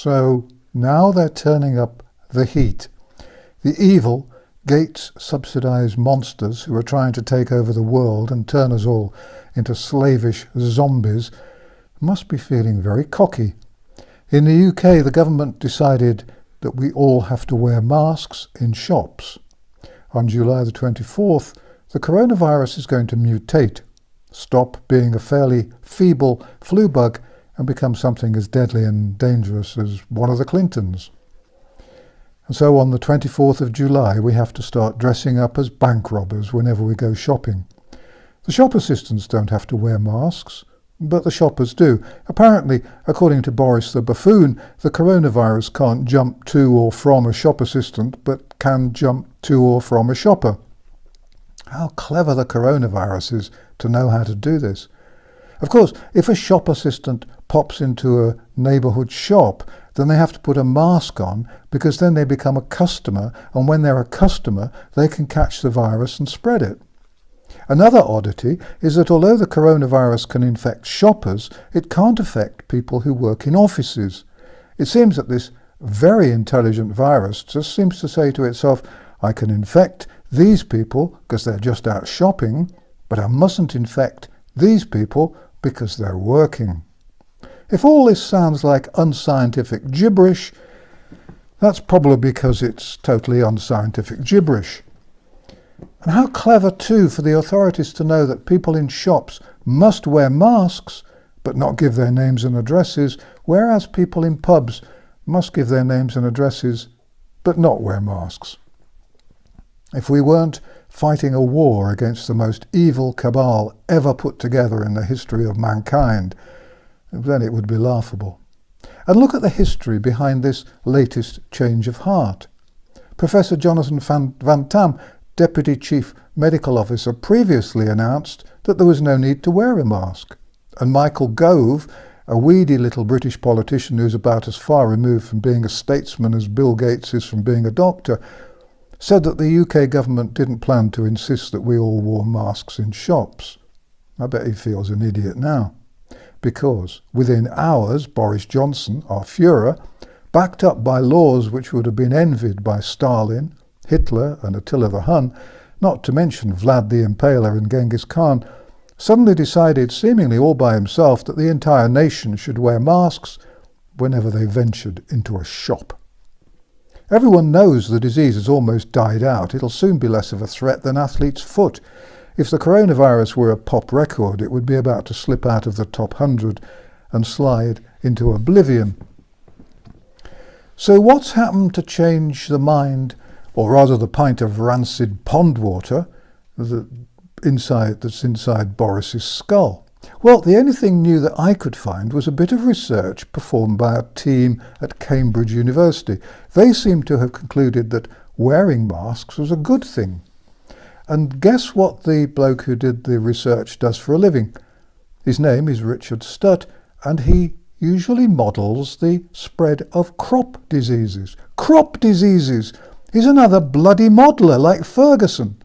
So now they're turning up the heat. The evil, Gates-subsidized monsters who are trying to take over the world and turn us all into slavish zombies must be feeling very cocky. In the UK, the government decided that we all have to wear masks in shops. On July the 24th, the coronavirus is going to mutate, stop being a fairly feeble flu bug and become something as deadly and dangerous as one of the Clintons. And so on the 24th of July, we have to start dressing up as bank robbers whenever we go shopping. The shop assistants don't have to wear masks, but the shoppers do. Apparently, according to Boris the buffoon, the coronavirus can't jump to or from a shop assistant, but can jump to or from a shopper. How clever the coronavirus is to know how to do this. Of course, if a shop assistant pops into a neighbourhood shop, then they have to put a mask on, because then they become a customer, and when they're a customer, they can catch the virus and spread it. Another oddity is that although the coronavirus can infect shoppers, it can't affect people who work in offices. It seems that this very intelligent virus just seems to say to itself, I can infect these people because they're just out shopping, but I mustn't infect these people because they're working. If all this sounds like unscientific gibberish, that's probably because it's totally unscientific gibberish. And how clever too for the authorities to know that people in shops must wear masks but not give their names and addresses, whereas people in pubs must give their names and addresses but not wear masks. If we weren't fighting a war against the most evil cabal ever put together in the history of mankind, then it would be laughable. And look at the history behind this latest change of heart. Professor Jonathan Van Tam, Deputy Chief Medical Officer, previously announced that there was no need to wear a mask. And Michael Gove, a weedy little British politician who's about as far removed from being a statesman as Bill Gates is from being a doctor, said that the UK government didn't plan to insist that we all wore masks in shops. I bet he feels an idiot now. Because within hours, Boris Johnson, our Führer, backed up by laws which would have been envied by Stalin, Hitler and Attila the Hun, not to mention Vlad the Impaler and Genghis Khan, suddenly decided, seemingly all by himself, that the entire nation should wear masks whenever they ventured into a shop. Everyone knows the disease has almost died out. It'll soon be less of a threat than athlete's foot. If the coronavirus were a pop record, it would be about to slip out of the top 100 and slide into oblivion. So what's happened to change the mind, or rather the pint of rancid pond water that's inside Boris's skull? Well, the only thing new that I could find was a bit of research performed by a team at Cambridge University. They seem to have concluded that wearing masks was a good thing. And guess what the bloke who did the research does for a living? His name is Richard Stutt, and he usually models the spread of crop diseases. Crop diseases! He's another bloody modeller like Ferguson.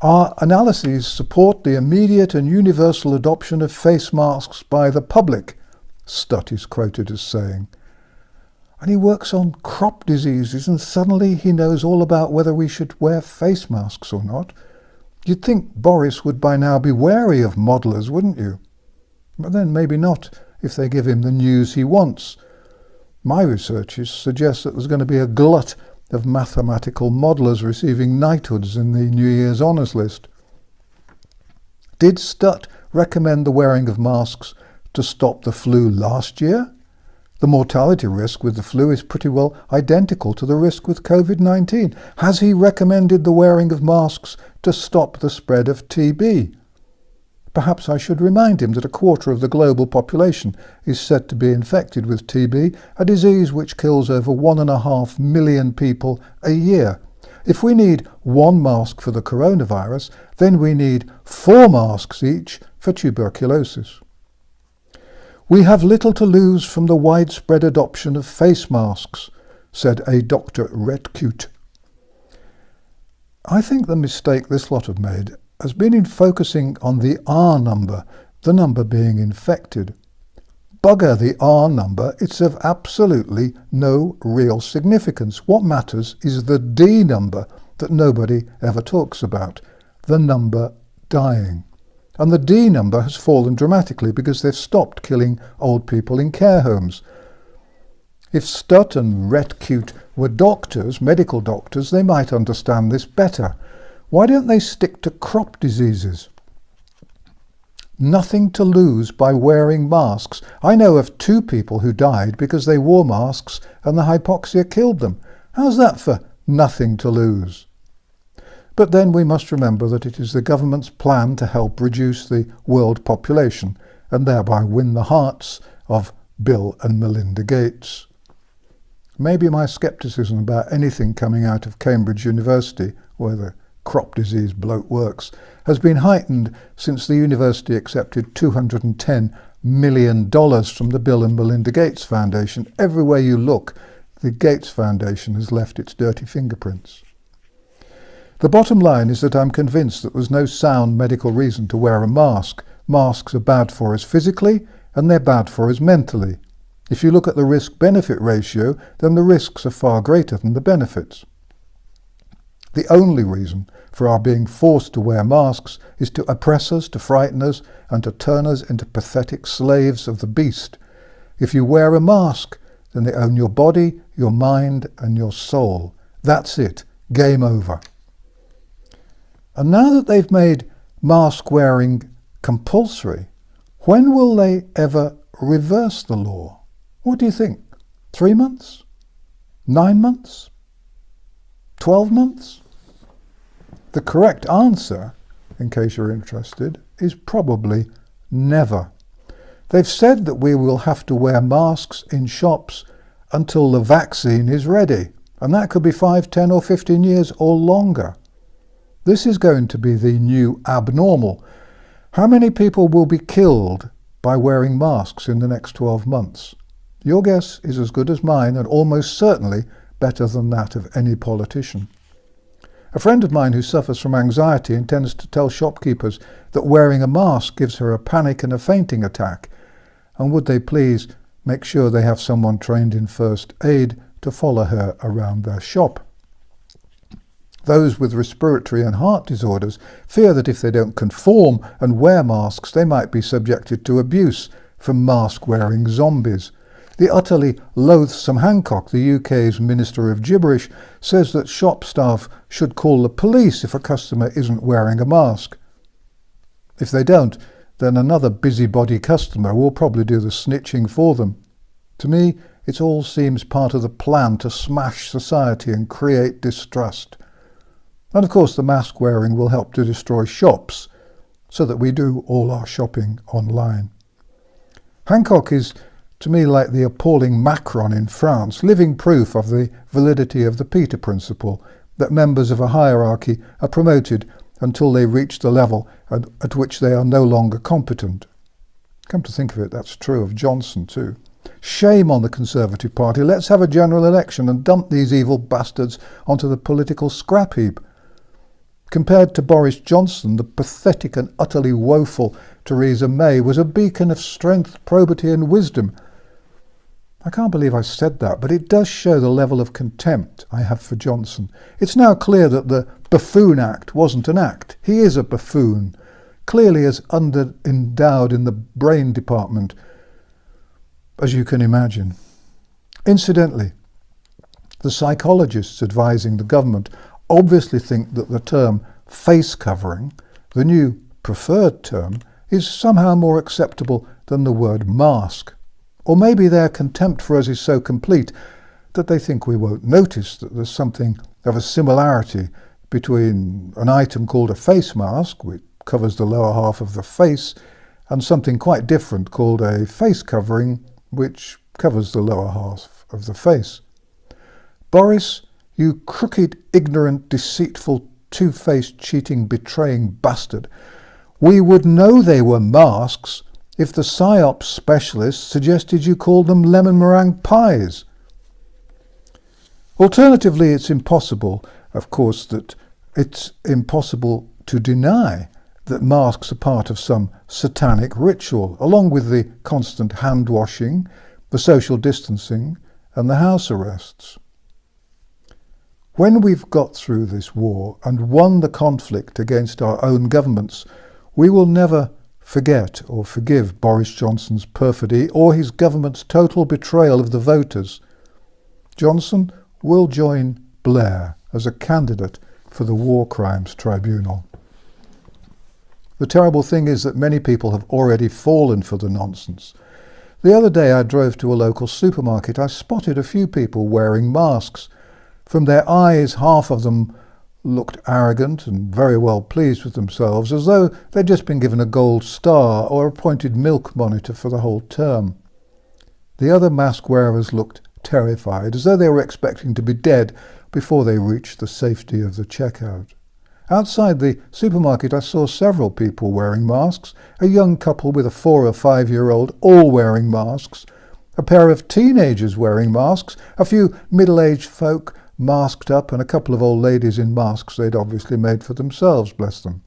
Our analyses support the immediate and universal adoption of face masks by the public, Stutt is quoted as saying. And he works on crop diseases, and suddenly he knows all about whether we should wear face masks or not. You'd think Boris would by now be wary of modelers, wouldn't you? But then maybe not, if they give him the news he wants. My researches suggest that there's going to be a glut of mathematical modelers receiving knighthoods in the New Year's Honours List. Did Stutt recommend the wearing of masks to stop the flu last year? The mortality risk with the flu is pretty well identical to the risk with COVID-19. Has he recommended the wearing of masks to stop the spread of TB? Perhaps I should remind him that a quarter of the global population is said to be infected with TB, a disease which kills over 1.5 million people a year. If we need one mask for the coronavirus, then we need 4 masks each for tuberculosis. We have little to lose from the widespread adoption of face masks, said a Dr. BitChute. I think the mistake this lot have made has been in focusing on the R number, the number being infected. Bugger the R number, it's of absolutely no real significance. What matters is the D number that nobody ever talks about, the number dying. And the D number has fallen dramatically because they've stopped killing old people in care homes. If Stutt and BitChute were doctors, medical doctors, they might understand this better. Why don't they stick to crop diseases? Nothing to lose by wearing masks. I know of 2 people who died because they wore masks and the hypoxia killed them. How's that for nothing to lose? But then we must remember that it is the government's plan to help reduce the world population and thereby win the hearts of Bill and Melinda Gates. Maybe my scepticism about anything coming out of Cambridge University, where the crop disease bloke works, has been heightened since the university accepted $210 million from the Bill and Melinda Gates Foundation. Everywhere you look, the Gates Foundation has left its dirty fingerprints. The bottom line is that I'm convinced that there's no sound medical reason to wear a mask. Masks are bad for us physically, and they're bad for us mentally. If you look at the risk-benefit ratio, then the risks are far greater than the benefits. The only reason for our being forced to wear masks is to oppress us, to frighten us, and to turn us into pathetic slaves of the beast. If you wear a mask, then they own your body, your mind, and your soul. That's it. Game over. And now that they've made mask wearing compulsory, when will they ever reverse the law? What do you think? 3 months? 9 months? 12 months? The correct answer, in case you're interested, is probably never. They've said that we will have to wear masks in shops until the vaccine is ready, and that could be 5, 10 or 15 years or longer. This is going to be the new abnormal. How many people will be killed by wearing masks in the next 12 months? Your guess is as good as mine, and almost certainly better than that of any politician. A friend of mine who suffers from anxiety intends to tell shopkeepers that wearing a mask gives her a panic and a fainting attack, and would they please make sure they have someone trained in first aid to follow her around their shop. Those with respiratory and heart disorders fear that if they don't conform and wear masks, they might be subjected to abuse from mask-wearing zombies. The utterly loathsome Hancock, the UK's Minister of Gibberish, says that shop staff should call the police if a customer isn't wearing a mask. If they don't, then another busybody customer will probably do the snitching for them. To me, it all seems part of the plan to smash society and create distrust. And of course the mask wearing will help to destroy shops, so that we do all our shopping online. Hancock is, to me, like the appalling Macron in France, living proof of the validity of the Peter Principle, that members of a hierarchy are promoted until they reach the level at which they are no longer competent. Come to think of it, that's true of Johnson too. Shame on the Conservative Party. Let's have a general election and dump these evil bastards onto the political scrap heap. Compared to Boris Johnson, the pathetic and utterly woeful Theresa May was a beacon of strength, probity and wisdom. I can't believe I said that, but it does show the level of contempt I have for Johnson. It's now clear that the Buffoon Act wasn't an act. He is a buffoon, clearly as under-endowed in the brain department as you can imagine. Incidentally, the psychologists advising the government obviously think that the term face covering, the new preferred term, is somehow more acceptable than the word mask. Or maybe their contempt for us is so complete that they think we won't notice that there's something of a similarity between an item called a face mask, which covers the lower half of the face, and something quite different called a face covering, which covers the lower half of the face. Boris, you crooked, ignorant, deceitful, two-faced, cheating, betraying bastard, we would know they were masks if the PSYOPs specialists suggested you called them lemon meringue pies. Alternatively, it's impossible, of course, that it's impossible to deny that masks are part of some satanic ritual, along with the constant hand-washing, the social distancing, and the house arrests. When we've got through this war and won the conflict against our own governments, we will never forget or forgive Boris Johnson's perfidy or his government's total betrayal of the voters. Johnson will join Blair as a candidate for the War Crimes Tribunal. The terrible thing is that many people have already fallen for the nonsense. The other day I drove to a local supermarket. I spotted a few people wearing masks. From their eyes, half of them looked arrogant and very well pleased with themselves, as though they'd just been given a gold star or appointed milk monitor for the whole term. The other mask wearers looked terrified, as though they were expecting to be dead before they reached the safety of the checkout. Outside the supermarket I saw several people wearing masks, a young couple with a 4 or 5-year-old all wearing masks, a pair of teenagers wearing masks, a few middle-aged folk masked up, and a couple of old ladies in masks they'd obviously made for themselves, bless them.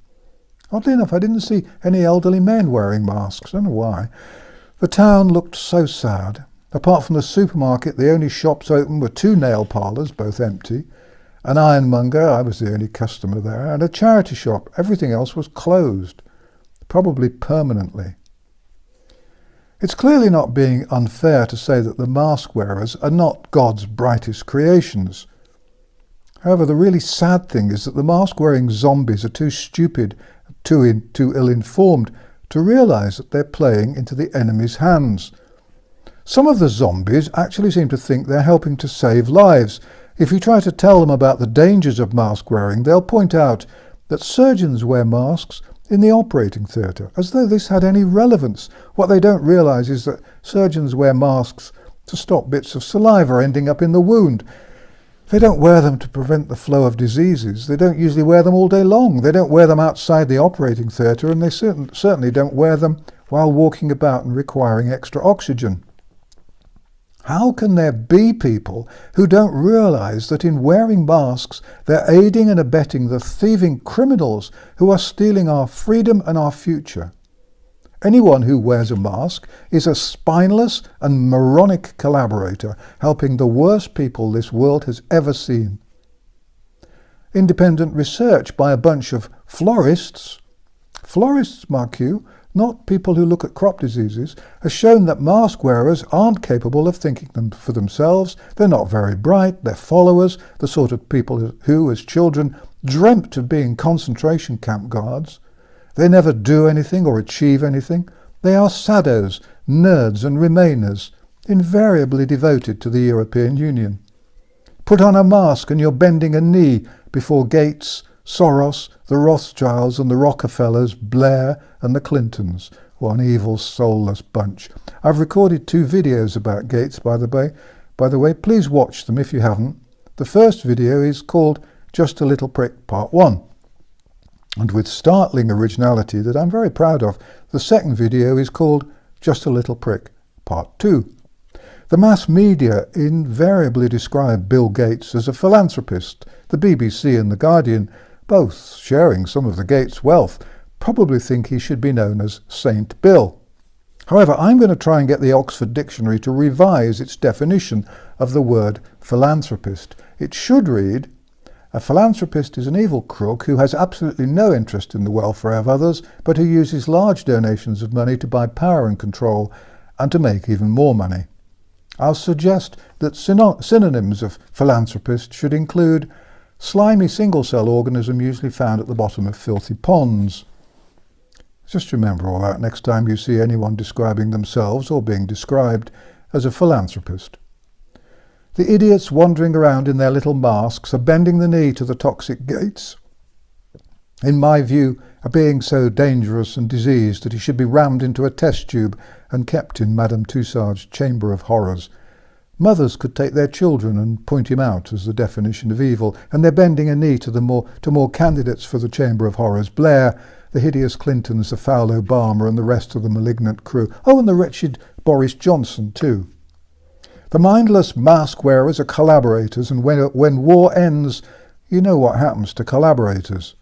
Oddly enough, I didn't see any elderly men wearing masks. I don't know why. The town looked so sad. Apart from the supermarket, the only shops open were 2 nail parlours, both empty, an ironmonger, I was the only customer there, and a charity shop. Everything else was closed, probably permanently. It's clearly not being unfair to say that the mask wearers are not God's brightest creations. However, the really sad thing is that the mask-wearing zombies are too stupid, too ill-informed to realise that they're playing into the enemy's hands. Some of the zombies actually seem to think they're helping to save lives. If you try to tell them about the dangers of mask wearing, they'll point out that surgeons wear masks in the operating theatre, as though this had any relevance. What they don't realise is that surgeons wear masks to stop bits of saliva ending up in the wound. They don't wear them to prevent the flow of diseases. They don't usually wear them all day long. They don't wear them outside the operating theatre, and they certainly don't wear them while walking about and requiring extra oxygen. How can there be people who don't realise that in wearing masks they're aiding and abetting the thieving criminals who are stealing our freedom and our future? Anyone who wears a mask is a spineless and moronic collaborator, helping the worst people this world has ever seen. Independent research by a bunch of florists, mark you, not people who look at crop diseases, has shown that mask wearers aren't capable of thinking them for themselves. They're not very bright, they're followers, the sort of people who, as children, dreamt of being concentration camp guards. They never do anything or achieve anything. They are saddos, nerds and remainers, invariably devoted to the European Union. Put on a mask and you're bending a knee before Gates, Soros, the Rothschilds and the Rockefellers, Blair and the Clintons. One evil, soulless bunch. I've recorded 2 videos about Gates, by the way. Please watch them if you haven't. The first video is called Just a Little Prick Part 1. And with startling originality that I'm very proud of, the second video is called Just a Little Prick Part 2. The mass media invariably describe Bill Gates as a philanthropist. The BBC and The Guardian, both sharing some of the Gates wealth, probably think he should be known as Saint Bill. However, I'm going to try and get the Oxford Dictionary to revise its definition of the word philanthropist. It should read, a philanthropist is an evil crook who has absolutely no interest in the welfare of others, but who uses large donations of money to buy power and control and to make even more money. I'll suggest that synonyms of philanthropist should include slimy single-cell organism usually found at the bottom of filthy ponds. Just remember all that next time you see anyone describing themselves or being described as a philanthropist. The idiots wandering around in their little masks are bending the knee to the toxic Gates. In my view, are being so dangerous and diseased that he should be rammed into a test tube and kept in Madame Tussaud's chamber of horrors. Mothers could take their children and point him out as the definition of evil, and they're bending a knee to more candidates for the chamber of horrors. Blair, the hideous Clintons, the foul Obama, and the rest of the malignant crew. Oh, and the wretched Boris Johnson, too. The mindless mask wearers are collaborators, and when war ends, you know what happens to collaborators.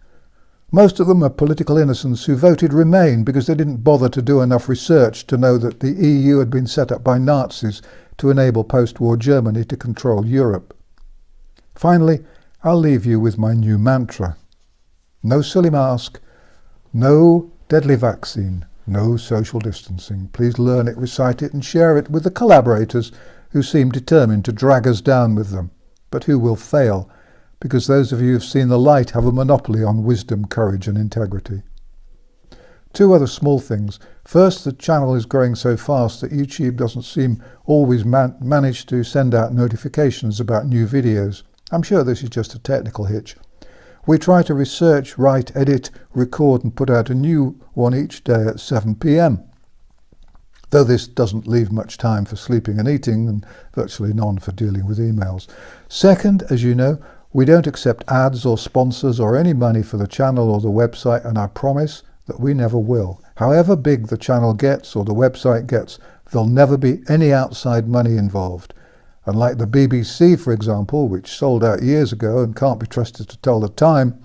Most of them are political innocents who voted Remain because they didn't bother to do enough research to know that the EU had been set up by Nazis to enable post-war Germany to control Europe. Finally, I'll leave you with my new mantra. No silly mask, no deadly vaccine, no social distancing. Please learn it, recite it and share it with the collaborators who seem determined to drag us down with them, but who will fail, because those of you who've seen the light have a monopoly on wisdom, courage and integrity. Two other small things. First, the channel is growing so fast that YouTube doesn't seem always manage to send out notifications about new videos. I'm sure this is just a technical hitch. We try to research, write, edit, record and put out a new one each day at 7 p.m. Though this doesn't leave much time for sleeping and eating and virtually none for dealing with emails. Second, as you know, we don't accept ads or sponsors or any money for the channel or the website, and I promise that we never will. However big the channel gets or the website gets, there'll never be any outside money involved. Unlike the BBC, for example, which sold out years ago and can't be trusted to tell the time,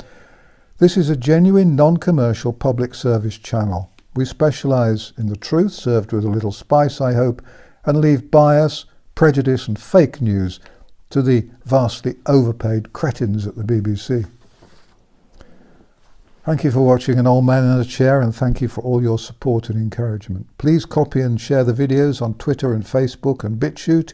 this is a genuine non-commercial public service channel. We specialise in the truth, served with a little spice, I hope, and leave bias, prejudice and fake news to the vastly overpaid cretins at the BBC. Thank you for watching An Old Man in a Chair, and thank you for all your support and encouragement. Please copy and share the videos on Twitter and Facebook and BitChute.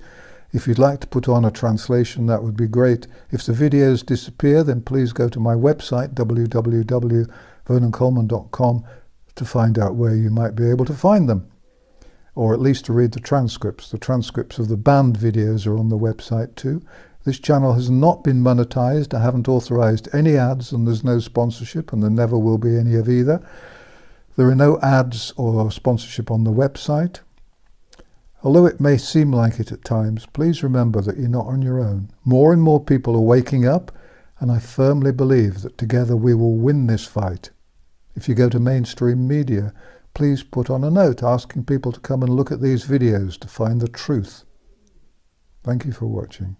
If you'd like to put on a translation, that would be great. If the videos disappear, then please go to my website, www.vernoncoleman.com, to find out where you might be able to find them, or at least to read the transcripts. The transcripts of the banned videos are on the website too. This channel has not been monetized. I haven't authorized any ads, and there's no sponsorship, and there never will be any of either. There are no ads or sponsorship on the website. Although it may seem like it at times, please remember that you're not on your own. More and more people are waking up, and I firmly believe that together we will win this fight. If you go to mainstream media, please put on a note asking people to come and look at these videos to find the truth. Thank you for watching.